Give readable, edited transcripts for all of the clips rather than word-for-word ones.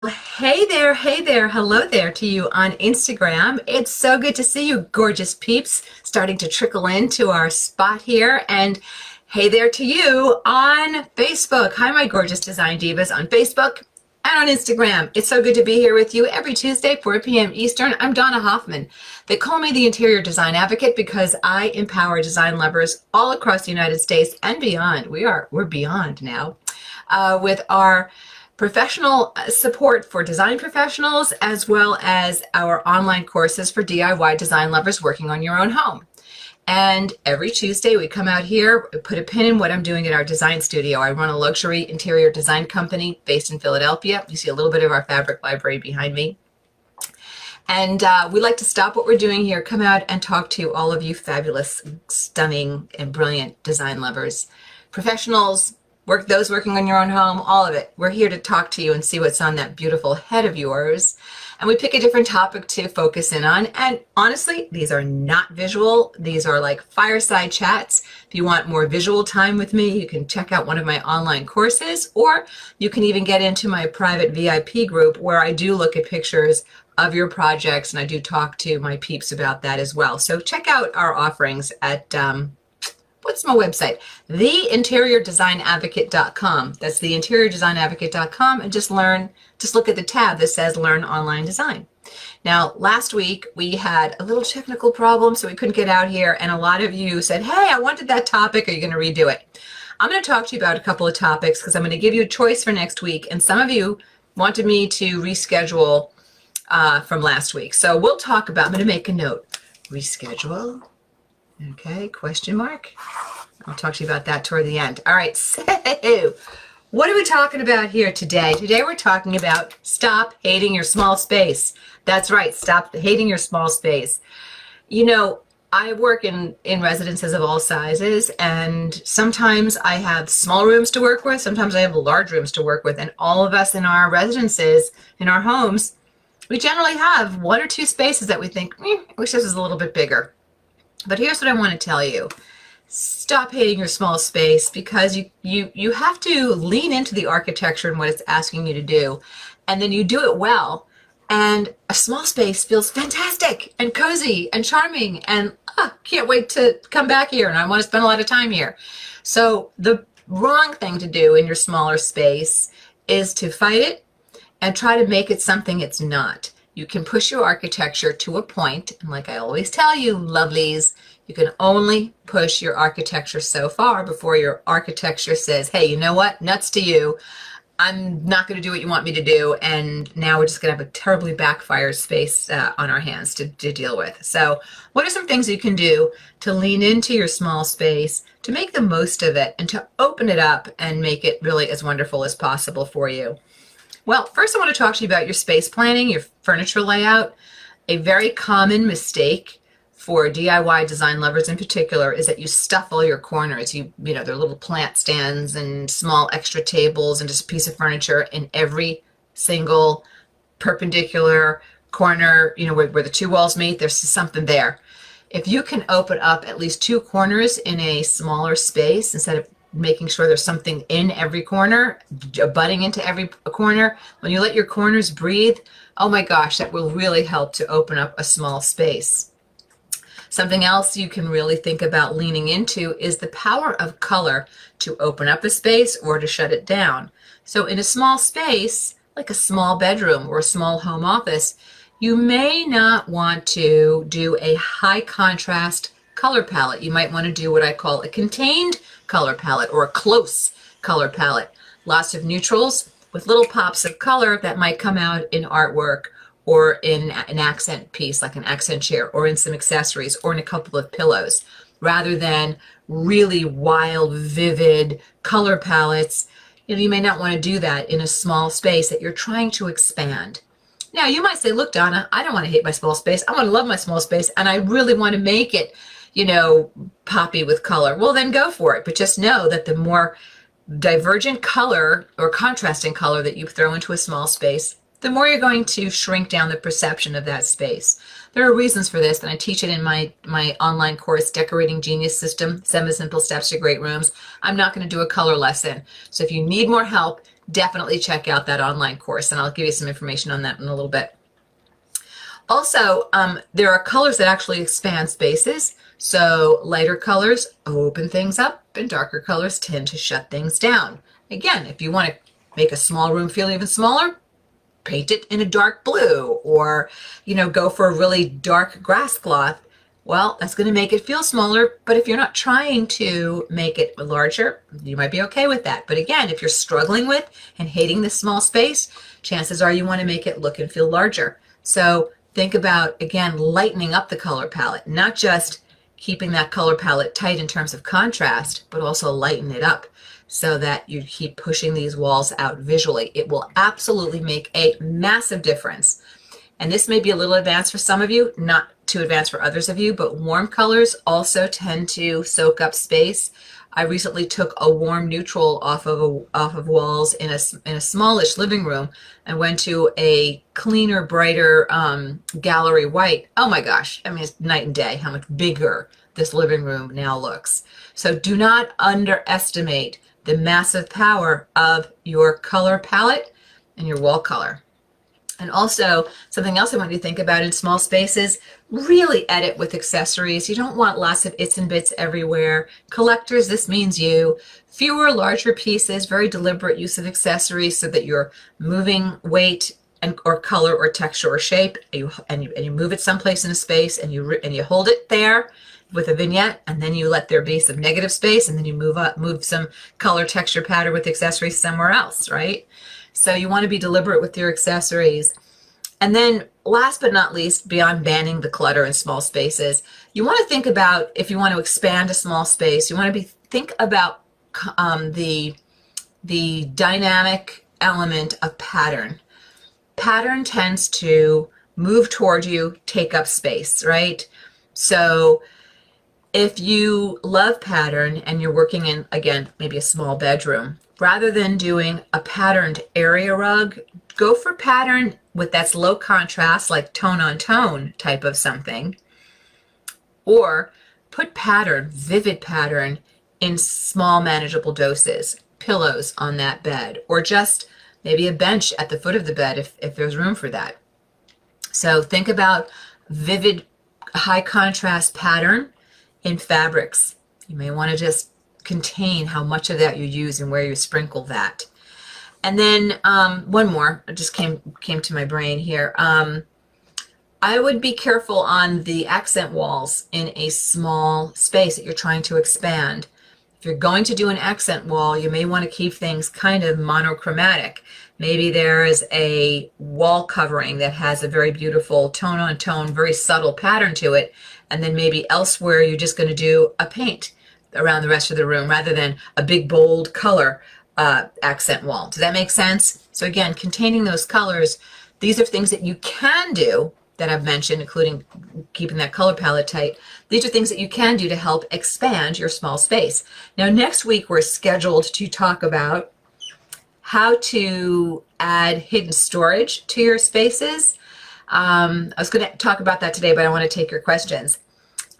Hey there, hello there to you on Instagram. It's so good to see you, gorgeous peeps, starting to trickle into our spot here. And hey there to you on Facebook. Hi, my gorgeous design divas on Facebook and on Instagram. It's so good to be here with you every Tuesday, 4 p.m. Eastern. I'm Donna Hoffman. They call me the Interior Design Advocate because I empower design lovers all across the United States and beyond. We're beyond now with our professional support for design professionals, as well as our online courses for DIY design lovers working on your own home. And every Tuesday we come out here, put a pin in what I'm doing at our design studio. I run a luxury interior design company based in Philadelphia. You see a little bit of our fabric library behind me. And we like to stop what we're doing here, come out and talk to all of you fabulous, stunning, and brilliant design lovers, professionals, those working on your own home, all of it. We're here to talk to you and see what's on that beautiful head of yours. And we pick a different topic to focus in on. And honestly, these are not visual. These are like fireside chats. If you want more visual time with me, you can check out one of my online courses, or you can even get into my private VIP group where I do look at pictures of your projects and I do talk to my peeps about that as well. So check out our offerings at what's my website? theinteriordesignadvocate.com. That's theinteriordesignadvocate.com, and just look at the tab that says Learn Online Design. Now, last week we had a little technical problem, so we couldn't get out here, and a lot of you said, hey, I wanted that topic. Are you going to redo it? I'm going to talk to you about a couple of topics because I'm going to give you a choice for next week, and some of you wanted me to reschedule from last week. So we'll talk about, I'm going to make a note, reschedule. Okay, question mark. I'll talk to you about that toward the end. All right, so what are we talking about here today? Today we're talking about stop hating your small space. That's right, stop hating your small space. You know, I work in residences of all sizes, and sometimes I have small rooms to work with, sometimes I have large rooms to work with, and all of us in our residences, in our homes, we generally have one or two spaces that we think, I wish this was a little bit bigger. But here's what I want to tell you. Stop hating your small space, because you have to lean into the architecture and what it's asking you to do. And then you do it well. And a small space feels fantastic and cozy and charming. And can't wait to come back here. And I want to spend a lot of time here. So the wrong thing to do in your smaller space is to fight it and try to make it something it's not. You can push your architecture to a point, and like I always tell you, lovelies, you can only push your architecture so far before your architecture says, hey, you know what, nuts to you, I'm not going to do what you want me to do, and now we're just going to have a terribly backfired space on our hands to deal with. So what are some things you can do to lean into your small space, to make the most of it, and to open it up and make it really as wonderful as possible for you? Well, first I want to talk to you about your space planning, your furniture layout. A very common mistake for DIY design lovers in particular is that you stuff all your corners. You know, there are little plant stands and small extra tables and just a piece of furniture in every single perpendicular corner, you know, where the two walls meet, there's something there. If you can open up at least two corners in a smaller space, instead of making sure there's something in every corner, butting into every corner, when you let your corners breathe, oh my gosh, that will really help to open up a small space. Something else you can really think about leaning into is the power of color to open up a space or to shut it down. So in a small space, like a small bedroom or a small home office, you may not want to do a high contrast color palette. You might want to do what I call a contained color palette or a close color palette. Lots of neutrals with little pops of color that might come out in artwork or in an accent piece like an accent chair, or in some accessories, or in a couple of pillows, rather than really wild, vivid color palettes. You know, you may not want to do that in a small space that you're trying to expand. Now, you might say, look, Donna, I don't want to hate my small space. I want to love my small space, and I really want to make it, you know, poppy with color. Well, then go for it. But just know that the more divergent color or contrasting color that you throw into a small space, the more you're going to shrink down the perception of that space. There are reasons for this, and I teach it in my online course, Decorating Genius System, 7 Simple Steps to Great Rooms. I'm not going to do a color lesson. So if you need more help, definitely check out that online course, and I'll give you some information on that in a little bit. Also, there are colors that actually expand spaces. So lighter colors open things up, and darker colors tend to shut things down. Again, if you want to make a small room feel even smaller, paint it in a dark blue, or, you know, go for a really dark grass cloth. Well, that's going to make it feel smaller, but if you're not trying to make it larger, you might be okay with that. But again, if you're struggling with and hating this small space, chances are you want to make it look and feel larger. So think about, again, lightening up the color palette, not just keeping that color palette tight in terms of contrast, but also lighten it up so that you keep pushing these walls out visually. It will absolutely make a massive difference. And this may be a little advanced for some of you, not too advanced for others of you, but warm colors also tend to soak up space. I recently took a warm neutral off of walls in a smallish living room and went to a cleaner, brighter gallery white. Oh my gosh, I mean, it's night and day how much bigger this living room now looks. So do not underestimate the massive power of your color palette and your wall color. And also, something else I want you to think about in small spaces, really edit with accessories. You don't want lots of its and bits everywhere. Collectors, this means you. Fewer, larger pieces, very deliberate use of accessories so that you're moving weight and or color or texture or shape, and you move it someplace in a space, and you hold it there with a vignette, and then you let there be some negative space, and then you move some color, texture, pattern with accessories somewhere else, right? So you want to be deliberate with your accessories. And then last but not least, beyond banning the clutter in small spaces, you want to think about, if you want to expand a small space, you want to think about the dynamic element of pattern. Pattern tends to move toward you, take up space, right? So if you love pattern and you're working in, again, maybe a small bedroom, rather than doing a patterned area rug, go for pattern that's low contrast, like tone on tone type of something, or put pattern, vivid pattern, in small manageable doses. Pillows on that bed, or just maybe a bench at the foot of the bed if there's room for that. So think about vivid, high contrast pattern in fabrics. You may want to just contain how much of that you use and where you sprinkle that. And then one more, it just came to my brain here. I would be careful on the accent walls in a small space that you're trying to expand. If you're going to do an accent wall, you may want to keep things kind of monochromatic. Maybe there is a wall covering that has a very beautiful tone on tone, very subtle pattern to it, and then maybe elsewhere you're just going to do a paint around the rest of the room rather than a big bold color accent wall. Does that make sense? So again, containing those colors, these are things that you can do that I've mentioned, including keeping that color palette tight. These are things that you can do to help expand your small space. Now, next week, we're scheduled to talk about how to add hidden storage to your spaces. I was going to talk about that today, but I want to take your questions.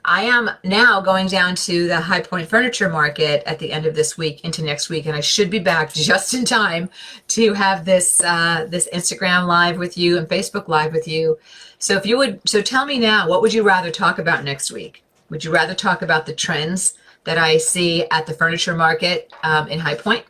I am now going down to the High Point Furniture Market at the end of this week into next week, and I should be back just in time to have this this Instagram Live with you and Facebook Live with you. So if you would, so tell me now, what would you rather talk about next week? Would you rather talk about the trends that I see at the furniture market in High Point,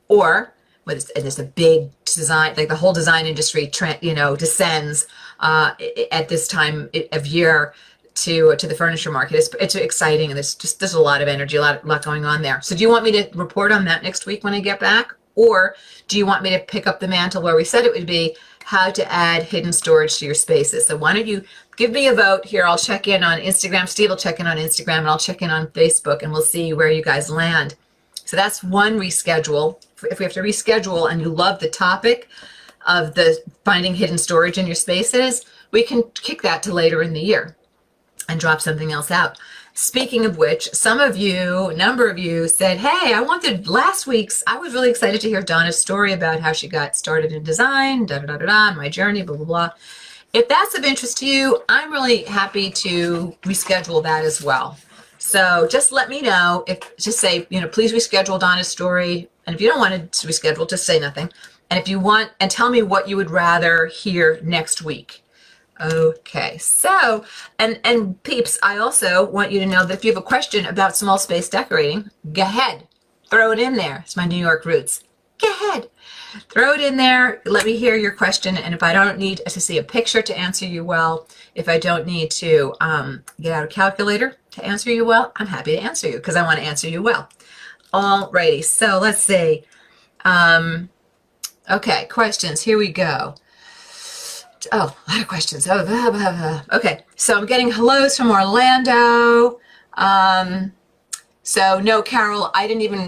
or there's a big design, like the whole design industry trend, descends at this time of year to the furniture market. It's exciting, and there's a lot of energy, a lot going on there. So do you want me to report on that next week when I get back, or do you want me to pick up the mantle where we said it would be, how to add hidden storage to your spaces? So why don't you give me a vote here? I'll check in on Instagram. Steve will check in on Instagram, and I'll check in on Facebook, and we'll see where you guys land. So that's one reschedule. If we have to reschedule and you love the topic of the finding hidden storage in your spaces, we can kick that to later in the year and drop something else out. Speaking of which, a number of you said, hey, I was really excited to hear Donna's story about how she got started in design, my journey, blah, blah, blah. If that's of interest to you, I'm really happy to reschedule that as well. So just let me know. Just say, please reschedule Donna's story. And if you don't want to reschedule, just say nothing. And if you want, and tell me what you would rather hear next week. Okay, so, and peeps, I also want you to know that if you have a question about small space decorating, go ahead, throw it in there. It's my New York roots. Go ahead, throw it in there. Let me hear your question. And if I don't need to see a picture to answer you well, if I don't need to get out a calculator to answer you well, I'm happy to answer you because I want to answer you well. Alrighty, so let's see. Okay, questions, here we go. Oh, a lot of questions. Okay, so I'm getting hellos from Orlando. So no, Carol,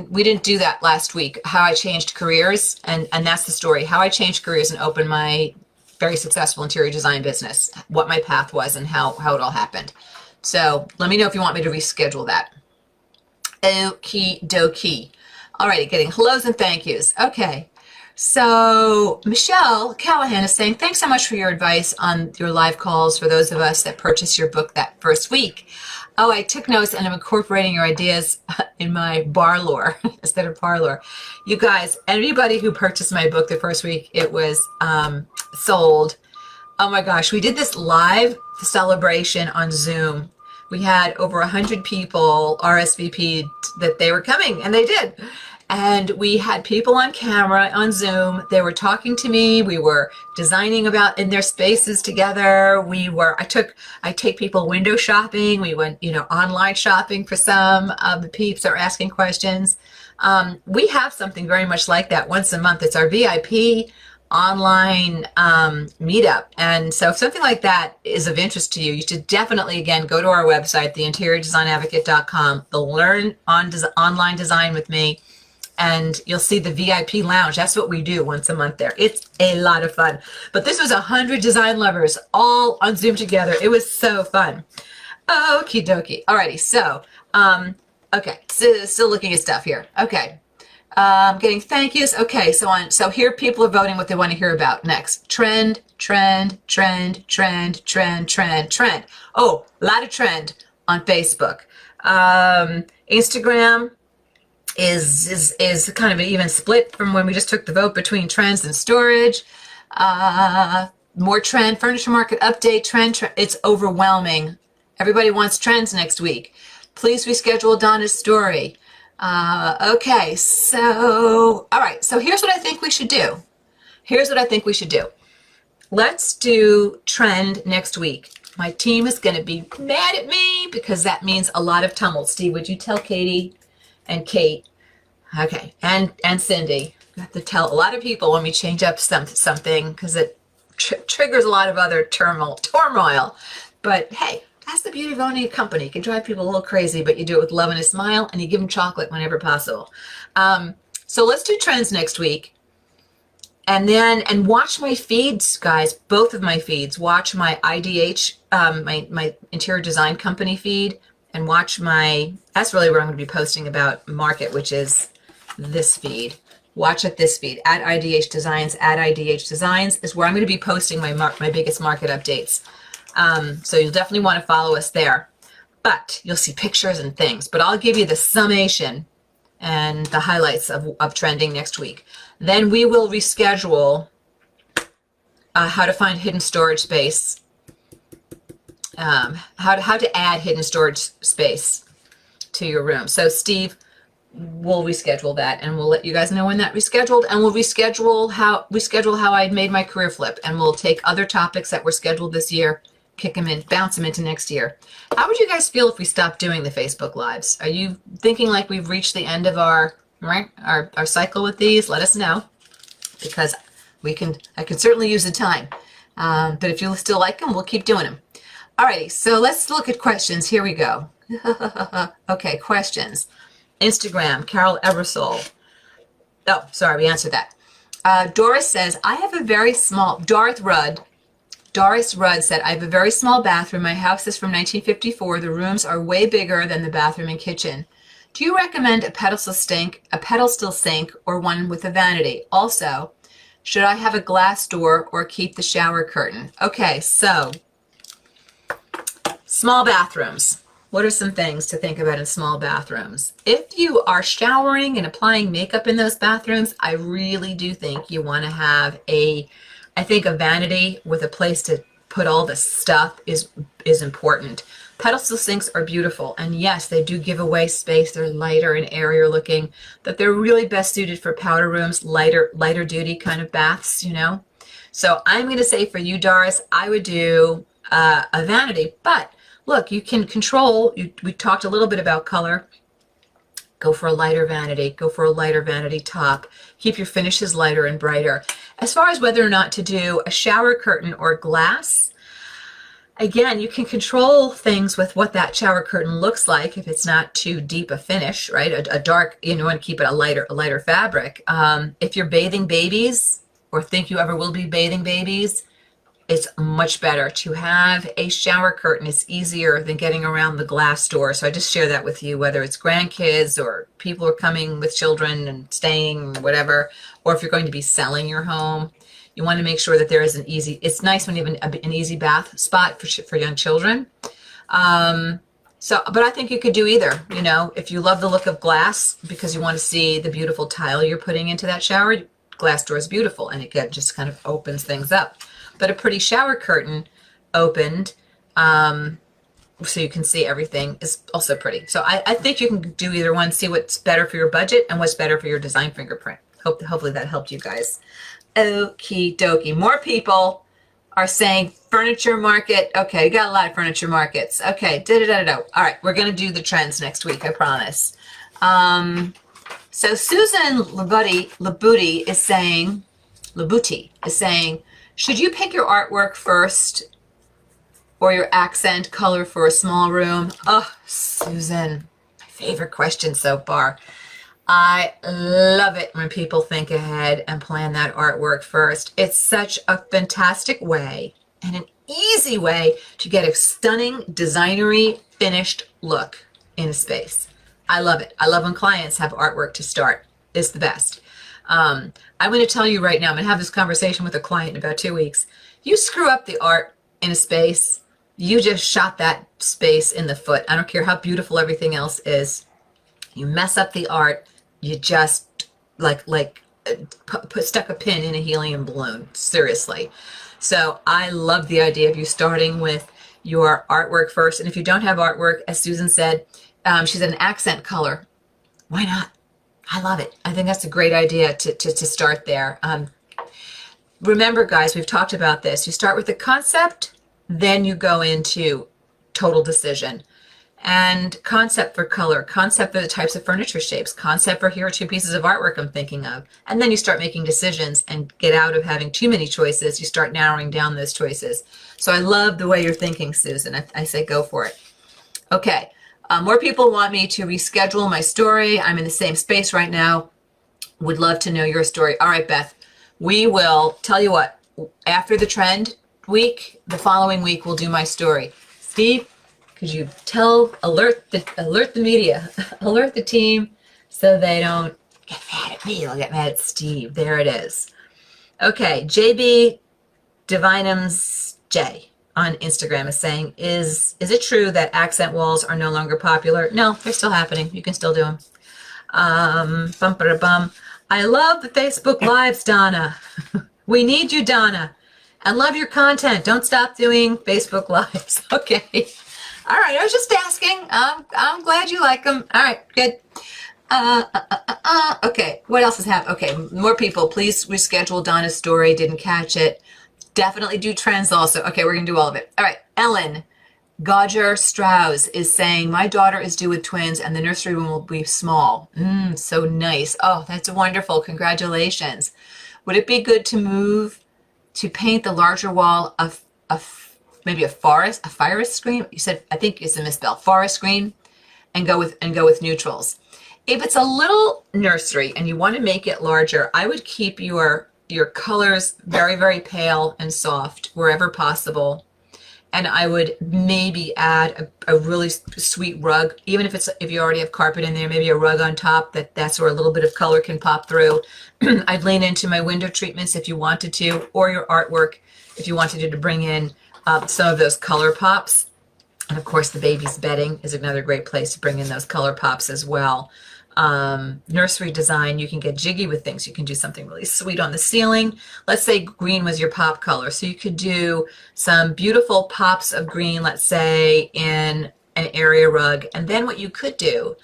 we didn't do that last week, how I changed careers, and that's the story, how I changed careers and opened my very successful interior design business, what my path was and how it all happened. So let me know if you want me to reschedule that. Okie dokie. Alrighty, getting hellos and thank yous. Okay. So Michelle Callahan is saying, thanks so much for your advice on your live calls for those of us that purchased your book that first week. Oh, I took notes and I'm incorporating your ideas in my parlor instead of parlor. You guys, anybody who purchased my book the first week, it was sold. Oh my gosh, we did this live celebration on Zoom. We had over 100 people RSVP'd that they were coming, and they did. And we had people on camera on Zoom. They were talking to me. We were designing about in their spaces together. I take people window shopping. We went, online shopping for some of the peeps that are asking questions. We have something very much like that once a month. It's our VIP online meetup. And so if something like that is of interest to you, you should definitely, again, go to our website, theinteriordesignadvocate.com. They'll learn online design with me. And you'll see the VIP lounge. That's what we do once a month there. It's a lot of fun. But this was 100 design lovers all on Zoom together. It was so fun. Okie dokie. Alrighty, so, okay, still looking at stuff here. Okay, getting thank yous. Okay, so here people are voting what they want to hear about next. Trend. Oh, a lot of trend on Facebook. Instagram is kind of an even split from when we just took the vote between trends and storage. More trend, furniture market update, trend. It's overwhelming. Everybody wants trends next week. Please reschedule Donna's story. Okay, so, all right, so here's what I think we should do. Let's do trend next week. My team is going to be mad at me because that means a lot of tumult. Steve, would you tell Katie and Kate, okay, and Cindy? I have to tell a lot of people when we change up something because it triggers a lot of other turmoil. But hey, that's the beauty of owning a company. You can drive people a little crazy, but you do it with love and a smile, and you give them chocolate whenever possible. So let's do trends next week. And watch my feeds, guys, both of my feeds. Watch my IDH, my interior design company feed, and watch that's really where I'm going to be posting about market, which is this feed. Watch at this feed, at IDH Designs. At IDH Designs is where I'm going to be posting my biggest market updates. So you'll definitely want to follow us there. But you'll see pictures and things. But I'll give you the summation and the highlights of trending next week. Then we will reschedule how to find hidden storage space. How to add hidden storage space to your room. So Steve will reschedule that, and we'll let you guys know when that rescheduled, and we'll reschedule how I made my career flip, and we'll take other topics that were scheduled this year, kick them in, bounce them into next year. How would you guys feel if we stopped doing the Facebook Lives? Are you thinking like we've reached the end of our cycle with these? Let us know, because I can certainly use the time. But if you still like them, we'll keep doing them. Alrighty, so let's look at questions. Here we go. Okay, questions. Instagram, Carol Eversole. Oh, sorry, we answered that. Doris says, I have a very small, Darth Rudd, Doris Rudd said, I have a very small bathroom. My house is from 1954. The rooms are way bigger than the bathroom and kitchen. Do you recommend a pedestal sink, or one with a vanity? Also, should I have a glass door or keep the shower curtain? Okay, so small bathrooms. What are some things to think about in small bathrooms? If you are showering and applying makeup in those bathrooms, I really do think you want to have a vanity with a place to put all the stuff is important. Pedestal sinks are beautiful, and yes, they do give away space. They're lighter and airier looking, but they're really best suited for powder rooms, lighter duty kind of baths, you know. So I'm going to say for you, Doris, I would do a vanity, but look, you can control. We talked a little bit about color. Go for a lighter vanity. Go for a lighter vanity top. Keep your finishes lighter and brighter. As far as whether or not to do a shower curtain or glass, again, you can control things with what that shower curtain looks like. If it's not too deep a finish, right? A dark, you want to keep it a lighter fabric. If you're bathing babies or think you ever will be bathing babies, it's much better to have a shower curtain. It's easier than getting around the glass door. So I just share that with you, whether it's grandkids or people are coming with children and staying, whatever, or if you're going to be selling your home, you want to make sure that there is an easy, it's nice when you have an easy bath spot for young children. But I think you could do either, you know, if you love the look of glass because you want to see the beautiful tile you're putting into that shower, glass door is beautiful and it just kind of opens things up. But a pretty shower curtain opened, so you can see everything, is also pretty. So I think you can do either one, see what's better for your budget and what's better for your design fingerprint. Hopefully that helped you guys. Okie dokie. More people are saying furniture market. Okay, you got a lot of furniture markets. Okay, All right, we're going to do the trends next week, I promise. So Susan Labuti is saying, should you pick your artwork first or your accent color for a small room? Oh, Susan, my favorite question so far. I love it when people think ahead and plan that artwork first. It's such a fantastic way and an easy way to get a stunning, designery, finished look in a space. I love it. I love when clients have artwork to start. It's the best. I'm going to tell you right now, I'm going to have this conversation with a client in about 2 weeks. You screw up the art in a space, you just shot that space in the foot. I don't care how beautiful everything else is. You mess up the art, you just stuck a pin in a helium balloon. Seriously. So I love the idea of you starting with your artwork first. And if you don't have artwork, as Susan said, she said an accent color. Why not? I love it. I think that's a great idea to start there. Remember, guys, we've talked about this. You start with the concept, then you go into total decision. And concept for color, concept for the types of furniture shapes, concept for here are 2 pieces of artwork I'm thinking of. And then you start making decisions and get out of having too many choices. You start narrowing down those choices. So I love the way you're thinking, Susan. I say go for it. Okay. More people want me to reschedule my story. I'm in the same space right now. Would love to know your story. All right, Beth, we will tell you what, after the trend week, the following week, we'll do my story. Steve, could you alert the media, alert the team so they don't get mad at me, they'll get mad at Steve. There it is. Okay, JB Divinums J on Instagram is saying, is it true that accent walls are no longer popular? No, they're still happening. You can still do them. I love the Facebook Lives, Donna. We need you, Donna. And love your content. Don't stop doing Facebook Lives. Okay. All right. I was just asking. I'm glad you like them. All right. Good. Okay. What else is happening? Okay. More people. Please reschedule Donna's story. Didn't catch it. Definitely do trends also. Okay. We're going to do all of it. All right. Ellen Gauger Strauss is saying, my daughter is due with twins and the nursery room will be small. So nice. Oh, that's wonderful. Congratulations. Would it be good to paint the larger wall of maybe a fire screen? You said, I think it's a misspell, forest green, and go with neutrals. If it's a little nursery and you want to make it larger, I would keep your your colors very, very pale and soft wherever possible. And I would maybe add a really sweet rug, even if you already have carpet in there, maybe a rug on top that's where a little bit of color can pop through. I'd lean into my window treatments if you wanted to, or your artwork if you wanted to bring in some of those color pops. And of course, the baby's bedding is another great place to bring in those color pops as well. Nursery design, you can get jiggy with things. You can do something really sweet on the ceiling. Let's say green was your pop color. So you could do some beautiful pops of green, let's say in an area rug. And then what you could do,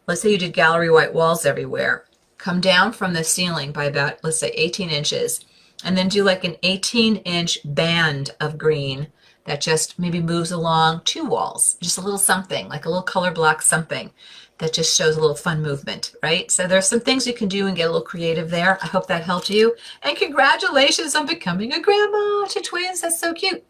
let's say you did gallery white walls everywhere, come down from the ceiling by about, let's say 18 inches, and then do like an 18-inch band of green that just maybe moves along 2 walls, just a little something, like a little color block something that just shows a little fun movement, right? So there's some things you can do and get a little creative there. I hope that helped you. And congratulations on becoming a grandma to twins. That's so cute.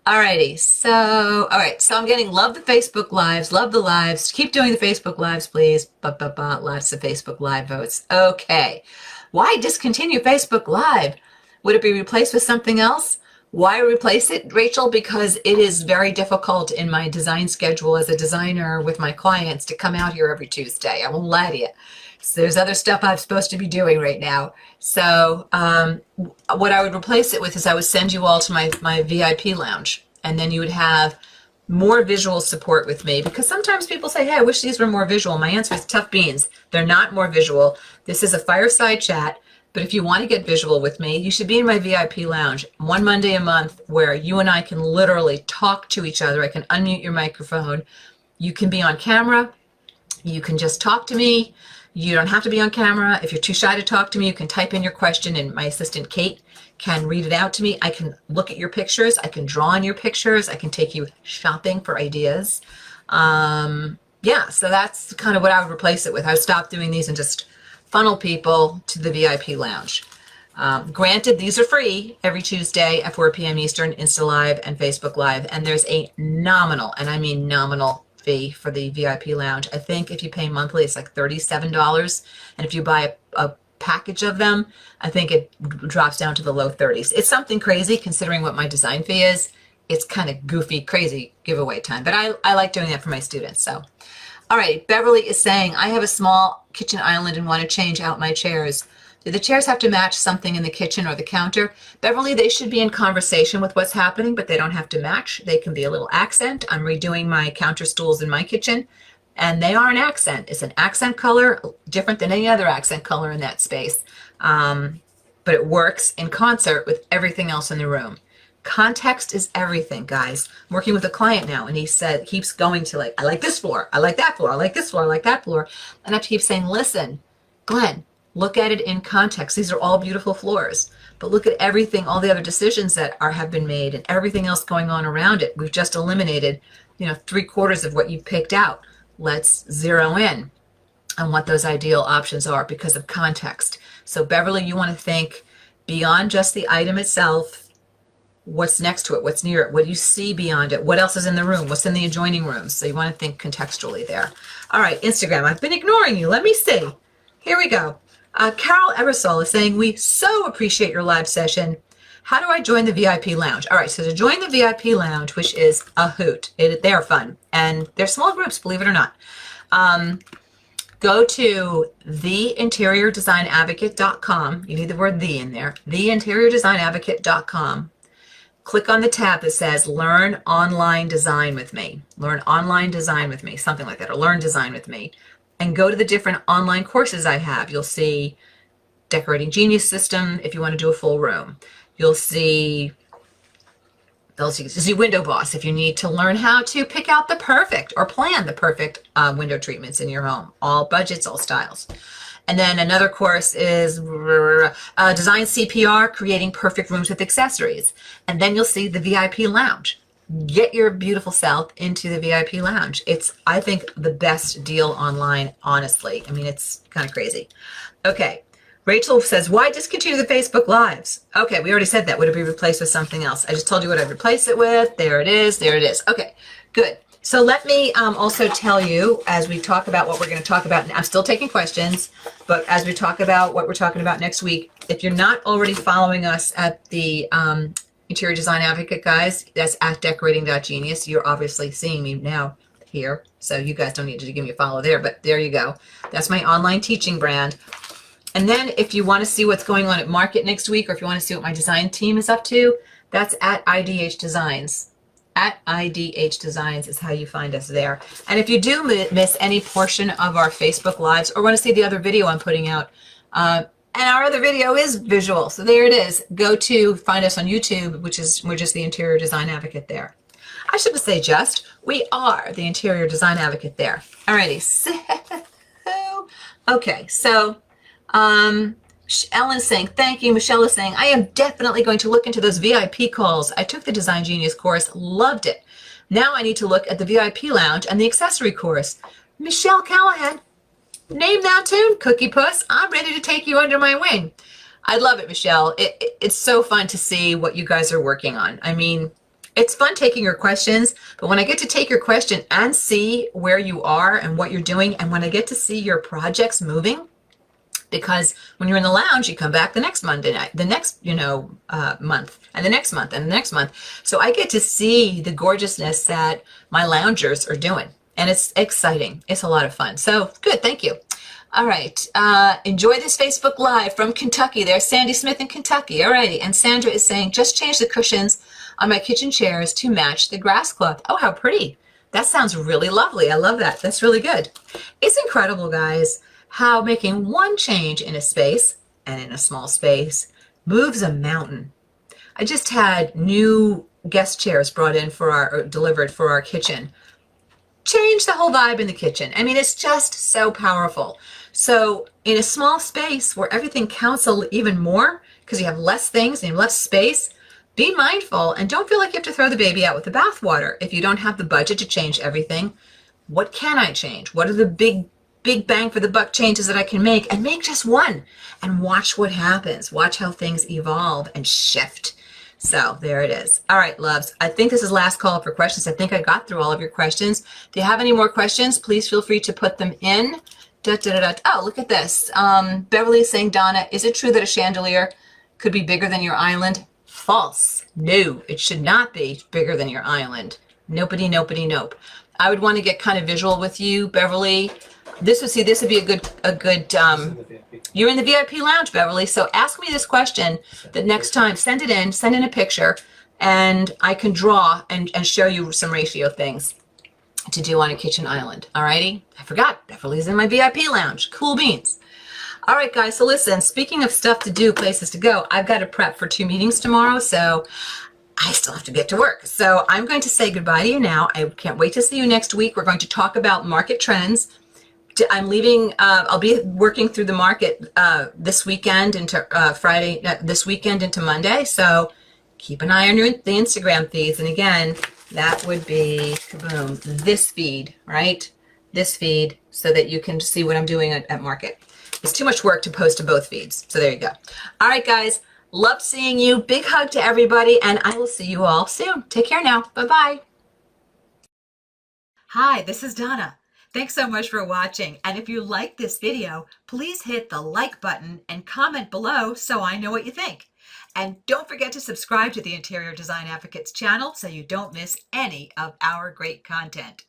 Alrighty, so, all right, so I'm getting love the Facebook Lives, love the lives. Keep doing the Facebook Lives, please. Lots of Facebook Live votes. Okay, why discontinue Facebook Live? Would it be replaced with something else? Why replace it, Rachel? Because it is very difficult in my design schedule as a designer with my clients to come out here every Tuesday. I won't lie to you. So there's other stuff I'm supposed to be doing right now. So what I would replace it with is I would send you all to my VIP lounge, and then you would have more visual support with me, because sometimes people say, hey, I wish these were more visual. My answer is tough beans. They're not more visual. This is a fireside chat. But if you want to get visual with me, you should be in my VIP lounge one Monday a month where you and I can literally talk to each other. I can unmute your microphone. You can be on camera. You can just talk to me. You don't have to be on camera. If you're too shy to talk to me, you can type in your question and my assistant Kate can read it out to me. I can look at your pictures. I can draw on your pictures. I can take you shopping for ideas. Yeah, so that's kind of what I would replace it with. I would stop doing these and just funnel people to the VIP lounge. Granted, these are free every Tuesday at 4 p.m. Eastern, Insta Live and Facebook Live, and there's a nominal, and I mean nominal, fee for the VIP lounge. I think if you pay monthly, it's like $37, and if you buy a package of them, I think it drops down to the low 30s. It's something crazy considering what my design fee is. It's kind of goofy, crazy giveaway time, but I like doing that for my students. So, all right, Beverly is saying, I have a small kitchen island and want to change out my chairs. Do the chairs have to match something in the kitchen or the counter? Beverly, they should be in conversation with what's happening, but they don't have to match. They can be a little accent. I'm redoing my counter stools in my kitchen, and they are an accent. It's an accent color, different than any other accent color in that space. But it works in concert with everything else in the room. Context is everything, guys. I'm working with a client now, and he said, keeps going to like, I like this floor, I like that floor, I like this floor, I like that floor. And I have to keep saying, listen, Glenn, look at it in context. These are all beautiful floors, but look at everything, all the other decisions that have been made and everything else going on around it. We've just eliminated, 3/4 of what you picked out. Let's zero in on what those ideal options are because of context. So Beverly, you want to think beyond just the item itself. What's next to it? What's near it? What do you see beyond it? What else is in the room? What's in the adjoining rooms? So you want to think contextually there. All right, Instagram. I've been ignoring you. Let me see. Here we go. Carol Eversole is saying, we so appreciate your live session. How do I join the VIP lounge? All right, so to join the VIP lounge, which is a hoot, they are fun. And they're small groups, believe it or not. Go to theinteriordesignadvocate.com. You need the word the in there. theinteriordesignadvocate.com. Click on the tab that says Learn Online Design with Me. Learn Online Design with Me, something like that, or Learn Design with Me. And go to the different online courses I have. You'll see Decorating Genius System if you want to do a full room. You'll see Window Boss if you need to learn how to pick out the perfect or plan the perfect window treatments in your home. All budgets, all styles. And then another course is Design CPR, Creating Perfect Rooms with Accessories. And then you'll see the VIP Lounge. Get your beautiful self into the VIP Lounge. It's, I think, the best deal online, honestly. I mean, it's kind of crazy. Okay. Rachel says, why discontinue the Facebook Lives? Okay, we already said that. Would it be replaced with something else? I just told you what I'd replace it with. There it is. There it is. Okay, good. So let me also tell you, as we talk about what we're going to talk about, and I'm still taking questions, but as we talk about what we're talking about next week, if you're not already following us at the Interior Design Advocate, guys, that's at decorating.genius. You're obviously seeing me now here, so you guys don't need to give me a follow there, but there you go. That's my online teaching brand. And then if you want to see what's going on at Market next week, or if you want to see what my design team is up to, that's at IDH Designs. At IDH Designs is how you find us there. And if you do miss any portion of our Facebook Lives or want to see the other video I'm putting out, and our other video is visual, so there it is. Go to find us on YouTube, we're just the Interior Design Advocate there. I shouldn't say just, we are the Interior Design Advocate there. Alrighty, so, okay, so Ellen's saying, thank you. Michelle is saying, I am definitely going to look into those VIP calls. I took the Design Genius course, loved it. Now I need to look at the VIP lounge and the accessory course. Michelle Callahan, name that tune, Cookie Puss. I'm ready to take you under my wing. I love it, Michelle. It's so fun to see what you guys are working on. I mean, it's fun taking your questions, but when I get to take your question and see where you are and what you're doing, and when I get to see your projects moving, because when you're in the lounge, you come back the next Monday night, the next, month, and the next month, and the next month. So I get to see the gorgeousness that my loungers are doing, and it's exciting. It's a lot of fun. So good, thank you. All right, enjoy this Facebook Live from Kentucky. There's Sandy Smith in Kentucky. All righty, and Sandra is saying, just change the cushions on my kitchen chairs to match the grass cloth. Oh, how pretty. That sounds really lovely. I love that. That's really good. It's incredible, guys, how making one change in a space, and in a small space, moves a mountain. I just had new guest chairs brought in delivered for our kitchen. Change the whole vibe in the kitchen. I mean, it's just so powerful. So in a small space where everything counts even more, because you have less things and you have less space, be mindful and don't feel like you have to throw the baby out with the bathwater. If you don't have the budget to change everything, what can I change? What are the big bang for the buck changes that I can make, and make just one and watch what happens. Watch how things evolve and shift. So there it is. All right, loves. I think this is last call for questions. I think I got through all of your questions. If you have any more questions, please feel free to put them in. Oh, look at this. Beverly is saying, Donna, is it true that a chandelier could be bigger than your island? False. No, it should not be bigger than your island. Nopety, nopety, nope. I would want to get kind of visual with you, Beverly. This would be a good you're in the VIP lounge, Beverly, so ask me this question the next time. Send in a picture, and I can draw and show you some ratio things to do on a kitchen island. Alrighty, I forgot, Beverly's in my VIP lounge. Cool beans. All right, guys, so listen, speaking of stuff to do, places to go, I've got to prep for 2 meetings tomorrow, so I still have to get to work. So I'm going to say goodbye to you now. I can't wait to see you next week. We're going to talk about market trends. I'm leaving, I'll be working through the market this weekend into this weekend into Monday. So keep an eye on the Instagram feeds. And again, that would be, kaboom, this feed, right? This feed, so that you can see what I'm doing at market. It's too much work to post to both feeds. So there you go. All right, guys. Love seeing you. Big hug to everybody. And I will see you all soon. Take care now. Bye-bye. Hi, this is Donna. Thanks so much for watching, and if you like this video, please hit the like button and comment below so I know what you think. And don't forget to subscribe to the Interior Design Advocates channel so you don't miss any of our great content.